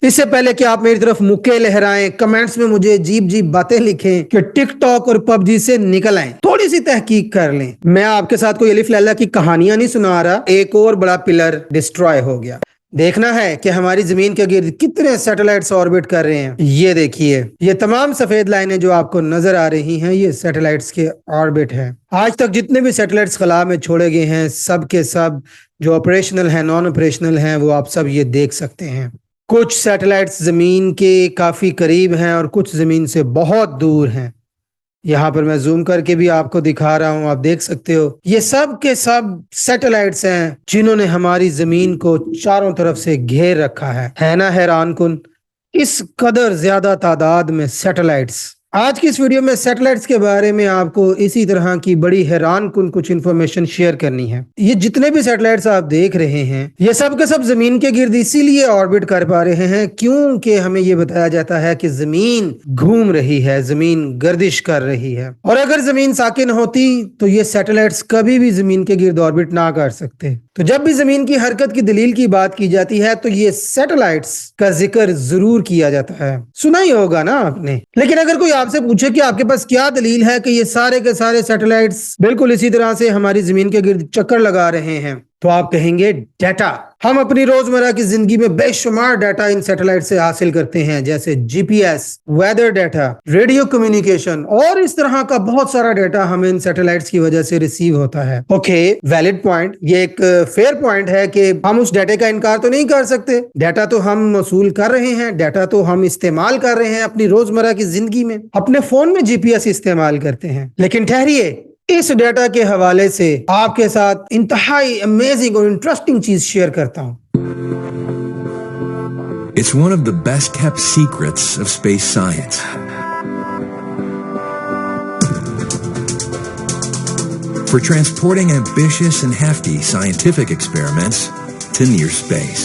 اس سے پہلے کہ آپ میری طرف مکے لہرائیں، کمنٹس میں مجھے عجیب عجیب باتیں لکھیں کہ ٹک ٹاک اور پب جی سے نکل آئیں، تھوڑی سی تحقیق کر لیں۔ میں آپ کے ساتھ کوئی الف لیلا کی کہانیاں نہیں سنا رہا، ایک اور بڑا پلر ڈسٹرائے ہو گیا۔ دیکھنا ہے کہ ہماری زمین کے گرد کتنے سیٹلائٹس آربٹ کر رہے ہیں۔ یہ دیکھیے، یہ تمام سفید لائنیں جو آپ کو نظر آ رہی ہیں، یہ سیٹلائٹس کے آربٹ ہیں۔ آج تک جتنے بھی سیٹلائٹس خلا میں چھوڑے گئے ہیں، سب کے سب جو آپریشنل ہیں، نان آپریشنل ہیں، وہ آپ سب یہ دیکھ سکتے ہیں۔ کچھ سیٹلائٹس زمین کے کافی قریب ہیں اور کچھ زمین سے بہت دور ہیں۔ یہاں پر میں زوم کر کے بھی آپ کو دکھا رہا ہوں، آپ دیکھ سکتے ہو، یہ سب کے سب سیٹلائٹس ہیں جنہوں نے ہماری زمین کو چاروں طرف سے گھیر رکھا ہے نا حیران کن؟ اس قدر زیادہ تعداد میں سیٹلائٹس۔ آج کی اس ویڈیو میں سیٹلائٹس کے بارے میں آپ کو اسی طرح کی بڑی حیران کن کچھ انفارمیشن شیئر کرنی ہے۔ یہ جتنے بھی سیٹلائٹس آپ دیکھ رہے ہیں، یہ سب کے سب زمین کے گرد اسی لیے آربٹ کر پا رہے ہیں کیونکہ ہمیں یہ بتایا جاتا ہے کہ زمین گھوم رہی ہے، زمین گردش کر رہی ہے، اور اگر زمین ساکن ہوتی تو یہ سیٹلائٹس کبھی بھی زمین کے گرد آربٹ نہ کر سکتے۔ تو جب بھی زمین کی حرکت کی دلیل کی بات کی جاتی ہے تو یہ سیٹلائٹس کا ذکر ضرور کیا جاتا ہے، سنا ہی ہوگا نا آپ نے۔ لیکن اگر کوئی آپ سے پوچھے کہ آپ کے پاس کیا دلیل ہے کہ یہ سارے کے سارے سیٹلائٹس بالکل اسی طرح سے ہماری زمین کے گرد چکر لگا رہے ہیں، تو آپ کہیں گے ڈیٹا۔ ہم اپنی روزمرہ کی زندگی میں بے شمار ڈیٹا ان سیٹلائٹ سے حاصل کرتے ہیں، جیسے G P S, weather data, radio communication, اور اس طرح کا بہت سارا ڈیٹا ہمیں ان سیٹلائٹس کی وجہ سے ریسیو ہوتا ہے۔ اوکے، ویلڈ پوائنٹ، یہ ایک فیئر پوائنٹ ہے کہ ہم اس ڈیٹا کا انکار تو نہیں کر سکتے۔ ڈیٹا تو ہم موصول کر رہے ہیں، ڈیٹا تو ہم استعمال کر رہے ہیں اپنی روزمرہ کی زندگی میں، اپنے فون میں جی پی ایس استعمال کرتے ہیں۔ لیکن ٹھہریے، اس ڈیٹا کے حوالے سے آپ کے ساتھ انتہائی امیزنگ اور انٹرسٹنگ چیز شیئر کرتا ہوں۔ It's one of the best kept secrets of space science. For transporting ambitious and hefty scientific experiments to near space.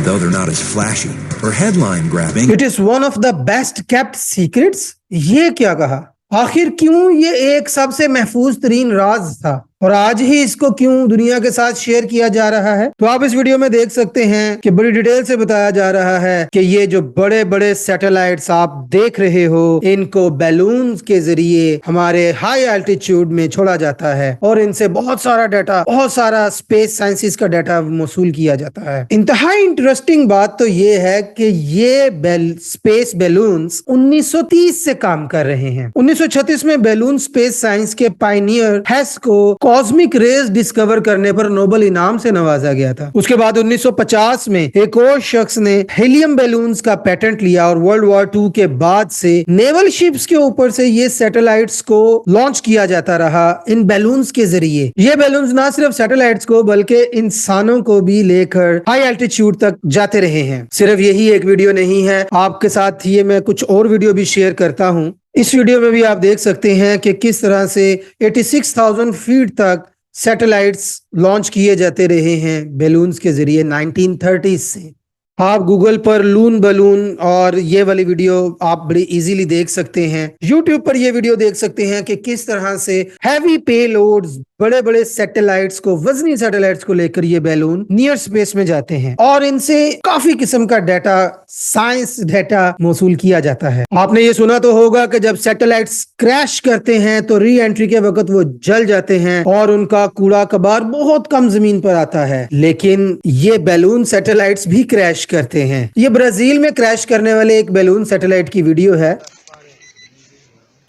Though they're not as flashy or headline grabbing. It is one of the best kept secrets؟ یہ کیا کہا؟ آخر کیوں یہ ایک سب سے محفوظ ترین راز تھا اور آج ہی اس کو کیوں دنیا کے ساتھ شیئر کیا جا رہا ہے؟ تو آپ اس ویڈیو میں دیکھ سکتے ہیں کہ بڑی ڈیٹیل سے بتایا جا رہا ہے کہ یہ جو بڑے بڑے سیٹلائٹس آپ دیکھ رہے ہو، ان کو بیلونز کے ذریعے ہمارے ہائی الٹیچیوڈ میں چھوڑا جاتا ہے اور ان سے بہت سارا ڈیٹا، بہت سارا اسپیس سائنسز کا ڈیٹا موصول کیا جاتا ہے۔ انتہائی انٹرسٹنگ بات تو یہ ہے کہ یہ اسپیس بیلونز 1930 سے کام کر رہے ہیں۔ 1936 میں بیلون اسپیس سائنس کے پائنیئر ہیس کو کاسمک ریز ڈسکور کرنے پر نوبل انعام سے نوازا گیا تھا۔ اس کے بعد 1950 میں ایک اور شخص نے ہیلیم بیلونز کا پیٹنٹ لیا اور ورلڈ وار 2 کے بعد سے نیول شپس کے اوپر سے یہ سیٹلائٹس کو لانچ کیا جاتا رہا ان بیلونز کے ذریعے۔ یہ بیلونز نہ صرف سیٹلائٹس کو بلکہ انسانوں کو بھی لے کر ہائی الٹیچیوڈ تک جاتے رہے ہیں۔ صرف یہی ایک ویڈیو نہیں ہے، آپ کے ساتھ یہ میں کچھ اور ویڈیو بھی شیئر کرتا ہوں۔ اس ویڈیو میں بھی آپ دیکھ سکتے ہیں کہ کس طرح سے 86,000 فیٹ تک سیٹلائٹس لانچ کیے جاتے رہے ہیں بیلونز کے ذریعے 1930 سے۔ آپ گوگل پر لون بلون اور یہ والی ویڈیو آپ بڑی ایزیلی دیکھ سکتے ہیں، یوٹیوب پر یہ ویڈیو دیکھ سکتے ہیں کہ کس طرح سے ہیوی پے لوڈز، بڑے بڑے سیٹلائٹس کو، وزنی سیٹلائٹس کو لے کر یہ بیلون نیئر سپیس میں جاتے ہیں اور ان سے کافی قسم کا ڈیٹا، سائنس ڈیٹا موصول کیا جاتا ہے۔ آپ نے یہ سنا تو ہوگا کہ جب سیٹلائٹس کریش کرتے ہیں تو ری انٹری کے وقت وہ جل جاتے ہیں اور ان کا کوڑا کبار بہت کم زمین پر آتا ہے، لیکن یہ بیلون سیٹلائٹس بھی کریش کرتے ہیں۔ یہ برازیل میں کریش کرنے والے ایک بیلون سیٹلائٹ کی ویڈیو ہے،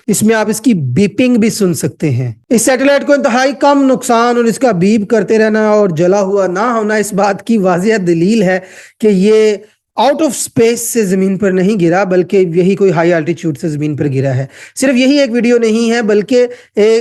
اس میں آپ اس کی بیپنگ بھی سن سکتے ہیں۔ اس سیٹلائٹ کو انتہائی کم نقصان اور اس کا بیپ کرتے رہنا اور جلا ہوا نہ ہونا اس بات کی واضح دلیل ہے کہ یہ آؤٹ آف سپیس سے زمین پر نہیں گرا، بلکہ یہی کوئی ہائی الٹیچیوڈ سے زمین پر گرا ہے۔ صرف یہی ایک ویڈیو نہیں ہے، بلکہ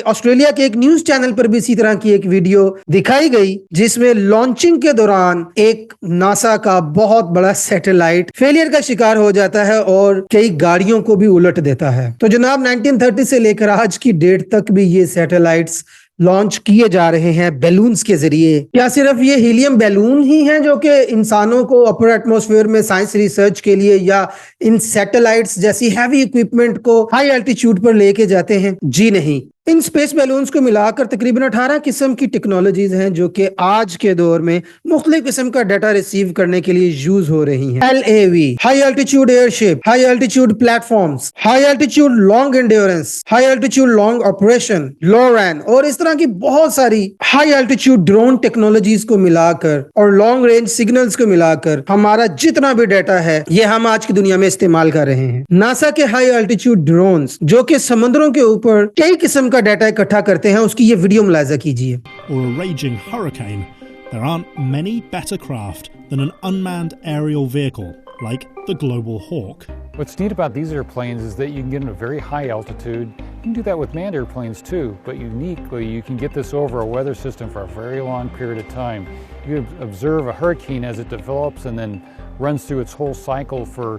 آسٹریلیا کے ایک نیوز چینل پر بھی اسی طرح کی ایک ویڈیو دکھائی گئی جس میں لانچنگ کے دوران ایک ناسا کا بہت بڑا سیٹلائٹ فیلئر کا شکار ہو جاتا ہے اور کئی گاڑیوں کو بھی الٹ دیتا ہے۔ تو جناب 1930 سے لے کر آج کی ڈیٹ تک بھی یہ سیٹلائٹس لانچ کیے جا رہے ہیں بیلونز کے ذریعے۔ کیا صرف یہ ہیلیم بیلون ہی ہیں جو کہ انسانوں کو اپر ایٹماسفیئر میں سائنس ریسرچ کے لیے یا ان سیٹلائٹس جیسی ہیوی اکوپمنٹ کو ہائی الٹیچیوڈ پر لے کے جاتے ہیں؟ جی نہیں، इन स्पेस बैलून्स को मिलाकर तकरीबन 18 किस्म की टेक्नोलॉजीज हैं जो कि आज के दौर में मुख्तलिफ किस्म का डाटा रिसीव करने के लिए यूज हो रही हैं। LAV, high altitude airship, high altitude platforms, high altitude long endurance, high altitude long operation, LORAN और इस तरह की बहुत सारी हाई एल्टीट्यूड ड्रोन टेक्नोलॉजीज को मिलाकर और लॉन्ग रेंज सिग्नल्स को मिलाकर हमारा जितना भी डाटा है ये हम आज की दुनिया में इस्तेमाल कर रहे हैं। नासा के हाई एल्टीट्यूड ड्रोन्स जो कि समुद्रों के ऊपर कई किस्म का डाटा इकट्ठा करते हैं, उसकी ये वीडियो मुलाजा कीजिए। Or a raging hurricane, there aren't many better craft than an unmanned aerial vehicle like the Global Hawk. What's neat about these airplanes is that you can get them at a very high altitude. You can do that with manned airplanes too, but uniquely you can get this over a weather system for a very long period of time. You observe a hurricane as it develops and then runs through its whole cycle for,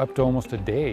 up to almost a day.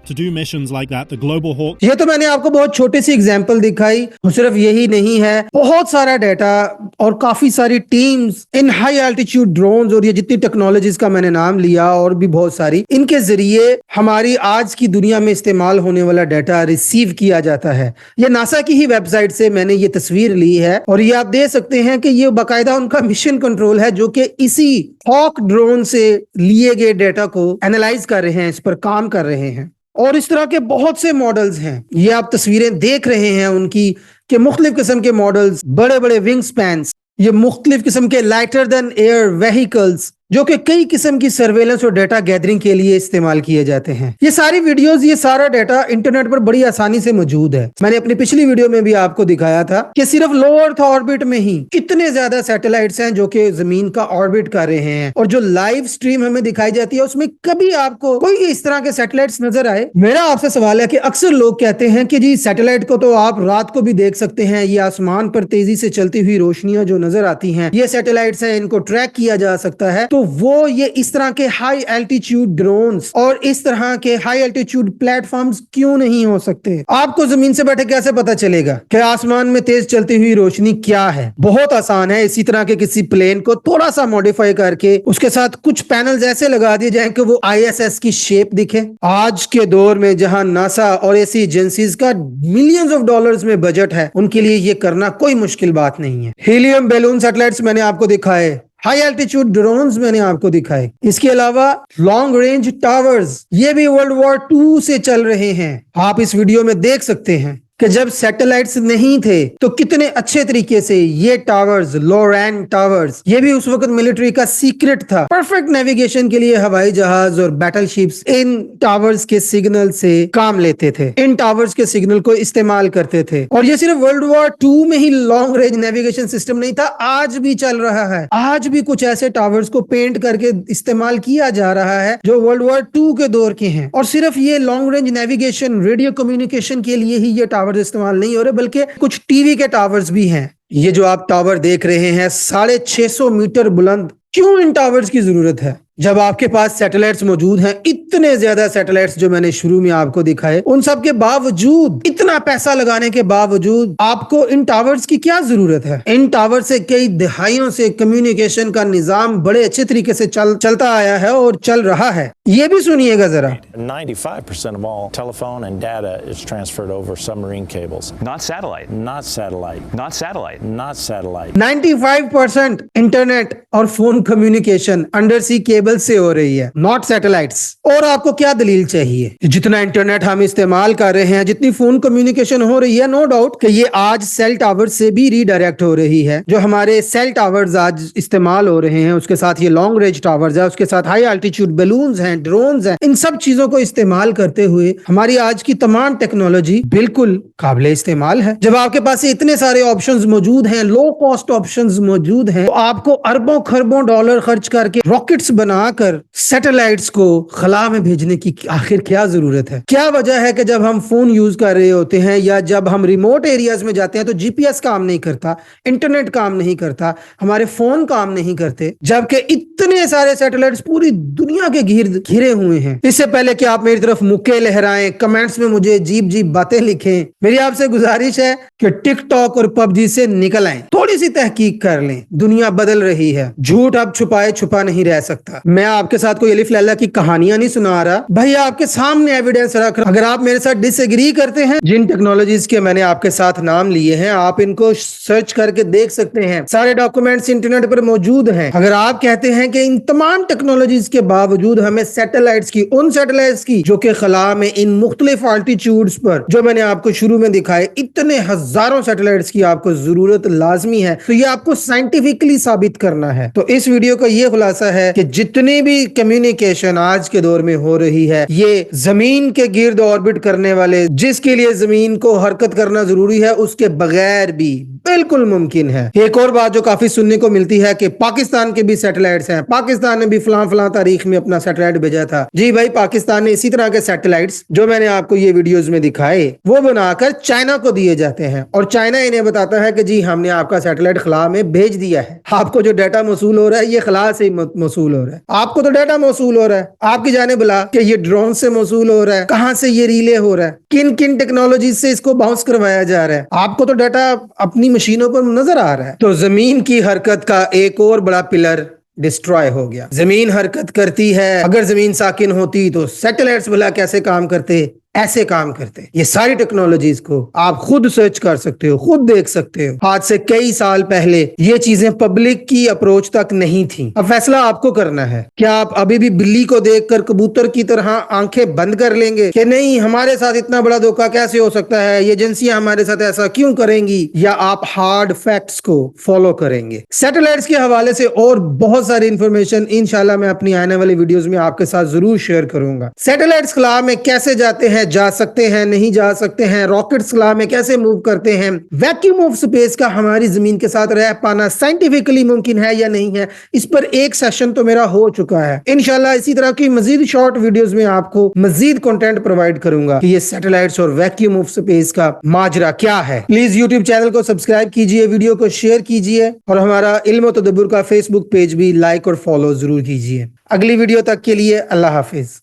To do missions like that, the Global Hawk ये तो मैंने आपको बहुत छोटी सी example दिखाई, सिर्फ यही नहीं है, बहुत सारा डाटा और काफी सारी teams in high altitude drones और ये जितनी टेक्नोलॉजीज का मैंने नाम लिया और भी बहुत सारी, इनके जरिए हमारी आज की दुनिया में इस्तेमाल होने वाला डाटा रिसीव किया जाता है। ये नासा की ही वेबसाइट से मैंने ये तस्वीर ली है और ये आप देख सकते हैं कि ये बाकायदा उनका मिशन कंट्रोल है जो कि इसी हॉक ड्रोन से लिए गए डाटा को एनालाइज कर रहे हैं, इस पर काम कर रहे हैं। और इस तरह के बहुत से मॉडल्स हैं, ये आप तस्वीरें देख रहे हैं उनकी कि मुख्तलिफ किस्म के मॉडल्स, बड़े बड़े विंग स्पैन्स, ये मुख्तलिफ किस्म के लाइटर देन एयर व्हीकल्स जो कि कई किस्म की सर्वेलेंस और डाटा गैदरिंग के लिए इस्तेमाल किए जाते हैं। ये सारी वीडियोस, ये सारा डाटा इंटरनेट पर बड़ी आसानी से मौजूद है। मैंने अपनी पिछली वीडियो में भी आपको दिखाया था कि सिर्फ लो अर्थ ऑर्बिट में ही कितने ज्यादा सैटेलाइट्स हैं जो कि जमीन का ऑर्बिट कर रहे हैं, और जो लाइव स्ट्रीम हमें दिखाई जाती है उसमें कभी आपको कोई इस तरह के सैटेलाइट्स नजर आए? मेरा आपसे सवाल है कि अक्सर लोग कहते हैं कि जी सैटेलाइट को तो आप रात को भी देख सकते हैं, ये आसमान पर तेजी से चलती हुई रोशनियां जो नजर आती हैं ये सैटेलाइट्स हैं, इनको ट्रैक किया जा सकता है। तो वो ये इस तरह के हाई एल्टीट्यूड ड्रोन्स और इस तरह के हाई एल्टीट्यूड प्लेटफॉर्म्स क्यों नहीं हो सकते? आपको जमीन से बैठे कैसे पता चलेगा कि आसमान में तेज चलती हुई रोशनी क्या है? बहुत आसान है, इसी तरह के किसी प्लेन को थोड़ा सा मॉडिफाई करके उसके साथ कुछ पैनल्स ऐसे लगा दिए जाएं कि वो ISS की शेप दिखे। आज के दौर में जहां नासा और ऐसी एजेंसीज का मिलियंस ऑफ डॉलर्स में बजट है, उनके लिए ये करना कोई मुश्किल बात नहीं है। हीलियम बैलून सैटेलाइट्स मैंने आपको दिखाए, हाई एल्टीट्यूड ड्रोन्स मैंने आपको दिखाए, इसके अलावा लॉन्ग रेंज टावर्स ये भी वर्ल्ड वॉर 2 से चल रहे हैं। आप इस वीडियो में देख सकते हैं कि जब सैटेलाइट्स नहीं थे तो कितने अच्छे तरीके से ये टावर्स, LORAN टावर्स, ये भी उस वक्त मिलिट्री का सीक्रेट था। परफेक्ट नेविगेशन के लिए हवाई जहाज और बैटलशिप्स इन टावर्स के सिग्नल से काम लेते थे, इन टावर्स के सिग्नल को इस्तेमाल करते थे। और ये सिर्फ वर्ल्ड वॉर 2 में ही लॉन्ग रेंज नेविगेशन सिस्टम नहीं था, आज भी चल रहा है। आज भी कुछ ऐसे टावर्स को पेंट करके इस्तेमाल किया जा रहा है जो वर्ल्ड वॉर 2 के दौर के हैं। और सिर्फ ये long range navigation, radio communication के लिए ही ये टावर इस्तेमाल नहीं हो रहे, बल्कि कुछ टीवी के टावर्स भी हैं। ये जो आप टावर देख रहे हैं 650 मीटर बुलंद, क्यों इन टावर्स की जरूरत है जब आपके पास सैटेलाइट्स मौजूद हैं? इतने ज्यादा सैटेलाइट्स जो मैंने शुरू में आपको दिखाए, उन सब के बावजूद, इतना पैसा लगाने के बावजूद आपको इन टावर्स की क्या जरूरत है? इन टावर से कई दहाइयों से कम्युनिकेशन का निजाम बड़े अच्छे तरीके से चलता आया है और चल रहा है। ये भी सुनिएगा जरा। 95% of all telephone and data is transferred over submarine cables. Not satellite. Not satellite. Not satellite. Not satellite. 95% internet और phone communication under sea cable से हो रही है, नॉट सैटेलाइट्स। और आपको क्या दलील चाहिए? जितना इंटरनेट हम इस्तेमाल कर रहे हैं, जितनी फोन कम्युनिकेशन हो रही है, नो डाउट कि ये आज सेल टावर्स से भी रीडायरेक्ट हो रही है। जो हमारे सेल टावर्स आज इस्तेमाल हो रहे हैं, उसके साथ ये लॉन्ग रेंज टावर्स है, उसके साथ हाई एल्टीट्यूड बैलून्स हैं, ड्रोन्स हैं, इन सब चीजों को इस्तेमाल करते हुए हमारी आज की तमाम टेक्नोलॉजी बिल्कुल काबिले इस्तेमाल है। जब आपके पास इतने सारे ऑप्शंस मौजूद हैं, लो कॉस्ट ऑप्शंस मौजूद हैं, तो आपको अरबों खरबों डॉलर खर्च करके रॉकेट्स बनाकर सैटेलाइट्स को खला में भेजने की आखिर क्या जरूरत है? क्या वजह है कि जब हम फोन यूज कर रहे होते हैं या जब हम रिमोट एरियाज में जाते हैं तो GPS काम नहीं करता, इंटरनेट काम नहीं करता, हमारे फोन काम नहीं करते, जबकि इतने सारे सैटेलाइट्स पूरी दुनिया के घिरे हुए हैं। इससे पहले कि आप मेरी तरफ मुक्के लहराएं, कमेंट्स में मुझे अजीब बातें लिखें, मेरी आपसे गुजारिश है कि टिकटॉक और पबजी से निकल आएं, थोड़ी सी तहकीक कर लें, दुनिया बदल रही है, झूठ अब छुपाए छुपा नहीं रह सकता। मैं आपके साथ कोई अलिफ लैला की कहानियां नहीं सुना रहा भाई, आपके सामने एविडेंस रख रहा। अगर आप मेरे साथ डिसएग्री करते हैं, जिन टेक्नोलॉजीज के मैंने आपके साथ नाम लिए हैं आप इनको सर्च करके देख सकते हैं, सारे डॉक्यूमेंट्स इंटरनेट पर मौजूद हैं। अगर आप कहते हैं कि इन तमाम टेक्नोलॉजीज के बावजूद हमें सैटेलाइट्स की, उन सैटेलाइट्स की जो कि खला में इन मुख्तलिफ आल्टीट्यूड्स पर, जो मैंने आपको शुरू में दिखाए, इतने हजारों सैटेलाइट्स की आपको जरूरत लाजमी है, तो ये आपको साइंटिफिकली साबित करना है। तो इस वीडियो का ये खुलासा है कि जितनी भी कम्युनिकेशन आज के दौर में हो रही है, ये जमीन के गिर्द ऑर्बिट करने वाले, जिसके लिए जमीन को हरकत करना जरूरी है, उसके बगैर भी बिल्कुल मुमकिन है। एक और बात जो काफी सुनने को मिलती है कि पाकिस्तान के भी सैटेलाइट्स हैं, पाकिस्तान ने भी फलां तारीख में अपना सैटेलाइट भेजा था। जी भाई, पाकिस्तान ने इसी तरह के सैटेलाइट्स जो मैंने आपको ये वीडियोस में दिखाए वो बनाकर चाइना को दिए जाते हैं, और चाइना इन्हें बताता है कि जी हमने आपका सैटेलाइट खला में भेज दिया है। आपको जो डाटा मौसूल हो रहा है ये खला से ही मौसूल हो रहा है, आपको तो डाटा मौसूल हो रहा है, आपकी जाने बुला कि ये ड्रोन से मौसूल हो रहा है, कहां से ये रिले हो रहा है, किन किन टेक्नोलॉजी से इसको बाउंस करवाया जा रहा है, आपको तो डाटा अपनी मशीनों पर नजर आ रहा है। तो जमीन की हरकत का एक और बड़ा पिलर डिस्ट्रॉय हो गया। जमीन हरकत करती है, अगर जमीन साकिन होती तो सैटेलाइट्स भला कैसे काम करते, ऐसे काम करते। ये सारी टेक्नोलॉजीज को आप खुद सर्च कर सकते हो, खुद देख सकते हो। आज से कई साल पहले ये चीजें पब्लिक की अप्रोच तक नहीं थी। अब फैसला आपको करना है, क्या आप अभी भी बिल्ली को देखकर कबूतर की तरह आंखें बंद कर लेंगे कि नहीं हमारे साथ इतना बड़ा धोखा कैसे हो सकता है, ये एजेंसियां हमारे साथ ऐसा क्यों करेंगी, या आप हार्ड फैक्ट्स को फॉलो करेंगे। सैटेलाइट्स के हवाले से और बहुत सारी इंफॉर्मेशन इंशाल्लाह मैं अपनी आने वाली वीडियोस में आपके साथ जरूर शेयर करूंगा। सैटेलाइट्स खला में कैसे जाते हैं, जा सकते हैं, नहीं जा सकते हैं, रॉकेट्स खला में कैसे मूव करते हैं, वैक्यूम ऑफ स्पेस का हमारी जमीन के साथ रह पाना साइंटिफिकली मुमकिन है या नहीं है, इस पर एक सेशन तो मेरा हो चुका है। इंशाल्लाह इसी तरह की मजीद शॉर्ट वीडियोस में आपको मजीद कंटेंट प्रोवाइड करूंगा कि ये सैटेलाइट्स और वैक्यूम ऑफ स्पेस का माजरा क्या है। प्लीज यूट्यूब चैनल को सब्सक्राइब कीजिए, वीडियो को शेयर कीजिए, और हमारा इल्म व तदब्बुर का फेसबुक पेज भी लाइक और फॉलो जरूर कीजिए। अगली वीडियो तक के लिए अल्लाह हाफिज।